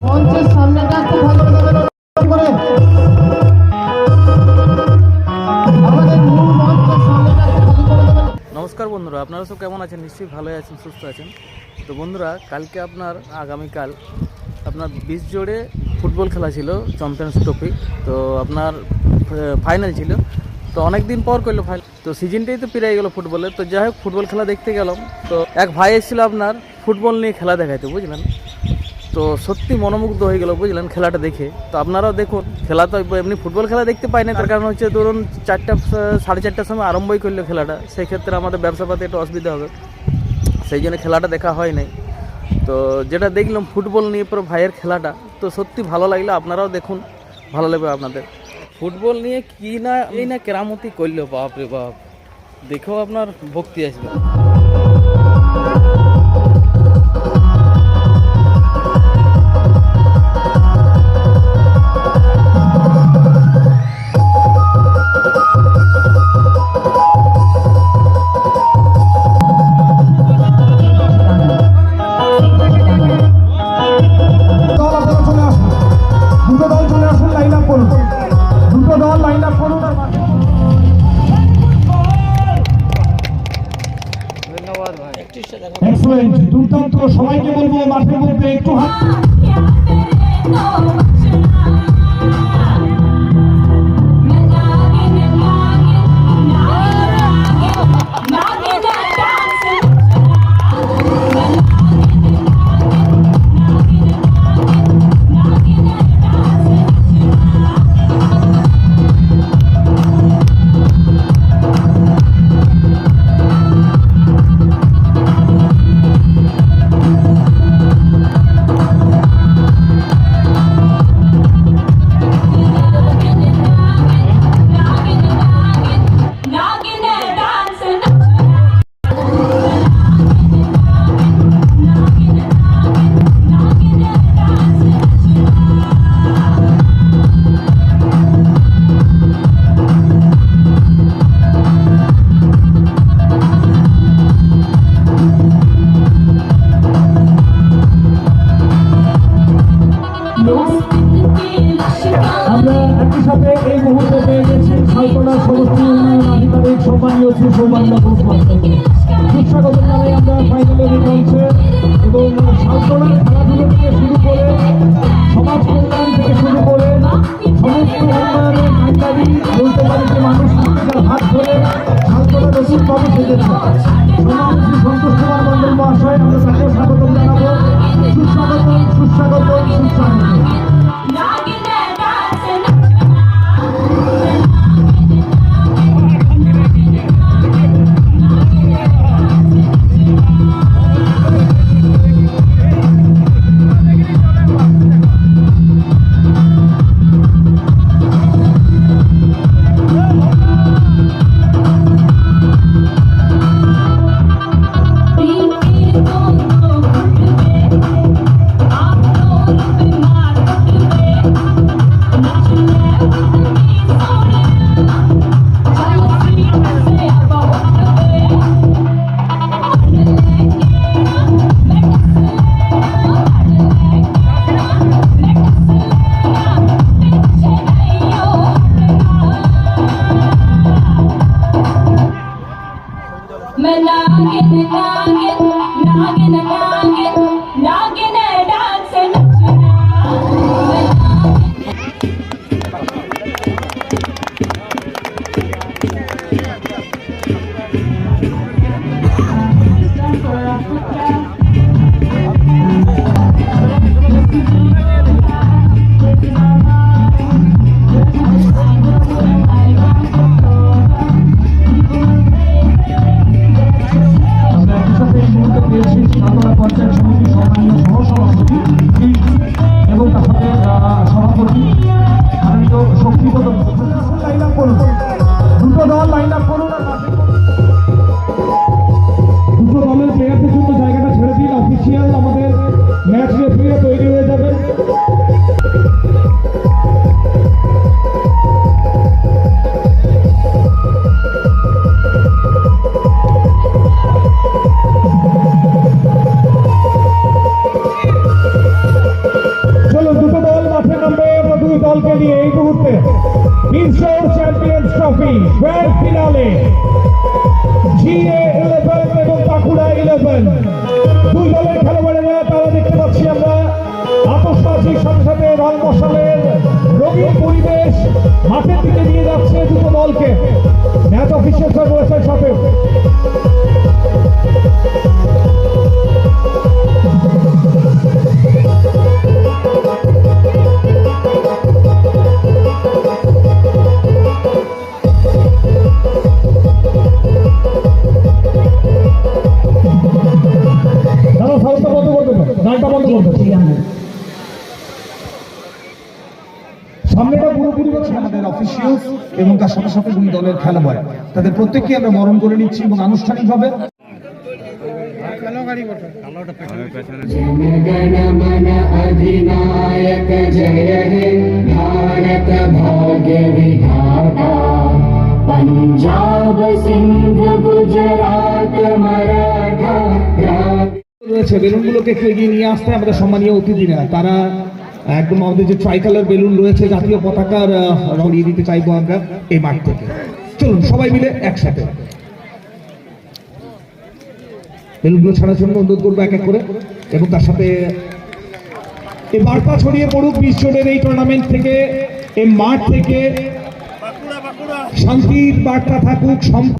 মঞ্চের সামনেটা একটু ভালো করে আমাদের মূল মঞ্চের সামনেটা একটু ভালো করে দেবেন। নমস্কার বন্ধুরা, আপনারা সব কেমন আছেন? নিশ্চয়ই ভালোই আছেন, সুস্থ আছেন। তো বন্ধুরা, কালকে আগামীকাল আপনার 20 জোড়ে ফুটবল খেলা ছিল, চ্যাম্পিয়ন্স ট্রফি। তো আপনার ফাইনাল ছিল। তো অনেক দিন পর করলো ফাইনাল, তো সিজনটাই তো পেরিয়ে গেলো ফুটবলের। তো যাই হোক, ফুটবল খেলা দেখতে গেলাম। তো এক ভাই এসেছিলো আপনার ফুটবল নিয়ে খেলা দেখাইতে, বুঝলেন। তো সত্যি মনোমুগ্ধ হয়ে গেল, বুঝলেন, খেলাটা দেখে। তো আপনারাও দেখুন, খেলা তো এমনি ফুটবল খেলা দেখতে পাই না, তার কারণ হচ্ছে ধরুন 4টা 4:30টার সময় আরম্ভই করলো খেলাটা। সেই ক্ষেত্রে আমাদের ব্যবসাপাতি একটু অসুবিধা হবে, সেই জন্য খেলাটা দেখা হয় নাই। তো যেটা দেখলাম ফুটবল নিয়ে পুরো ভাইয়ের খেলাটা, তো সত্যি ভালো লাগলো। আপনারাও দেখুন, ভালো লাগবে আপনাদের। ফুটবল নিয়ে কি না এই না কেরামতি করলো, বাপ রে বাপ, দেখেও আপনার ভক্তি আসবে। এক্সেলেন্ট, দুর্দান্ত। সবাইকে বলবো মাঠের মধ্যে একটু হাত আমরা একই সাথে এই মুহূর্তে পেয়ে গেছি সালতোলা সমষ্টি উন্নয়ন আধিকারিক সম্মানীয় শ্রী সৌমান্য ঘোষ মাস্টারকে। সুস্বাগত জানাই আমরা ফাইনালের এই মঞ্চে। এবং সালতোলার খেলাধুলো থেকে শুরু করে সমাজ কল্যাণ থেকে শুরু করে সমস্ত উন্নয়নের আধিকারি বলতে পারি যে মানুষ হাত ধরে সালতোলা নতুনভাবে সেজেছে। সম্মানীয় শ্রী সন্তোষ কুমার মণ্ডল মহাশয়, আমরা তাকে স্বাগত জানাবো। সুস্বাগত, সুস্বাগত, সুস্বাগত। দলকে নিয়ে এই মুহূর্তে বিশ্বর champions trophy grand finale GA11 এবং বাঁকুড়া 11 দুই দলের খেলোয়াড়েরা তারা দেখতে পাচ্ছি আমরা আতশবাজির সাথে সাথে রং মশালের রঙিন পরিবেশ মাঠের দিকে নিয়ে যাচ্ছে দুটো দলকে। ম্যাচ অফিসিয়ালরা রয়েছেন সাথে। সামনেটা পুরোপুরি হচ্ছে আমাদের অফিসিয়ালস এবং তার সাথে সাথে দুই দলের খেলোয়াড়, তাদের প্রত্যেককে আমরা বরণ করে নিচ্ছি এবং আনুষ্ঠানিকভাবে जनगण मन अधिनायक जय हे भारत भाग्य विधाता पंजाब सिंध गुजरात मराठा রয়েছে। বেলুনগুলোকে একটু এগিয়ে নিয়ে আসতে আমাদের সম্মানীয় অতিথিরা, তারা একদম আমাদের যে ট্রাইকালার বেলুন রয়েছে জাতীয় পতাকার রঙিয়ে দিতে চাইবো আমরা এই মাঠ থেকে। চলুন সবাই মিলে একসাথে বেলুনগুলো ছাড়ার জন্য অনুরোধ করবো এক এক করে, এবং তার সাথে এই বার্তা ছড়িয়ে পড়ুক বিশ্বজোড়ের এই টুর্নামেন্ট থেকে, এই মাঠ থেকে শান্তির বার্তা থাকুক।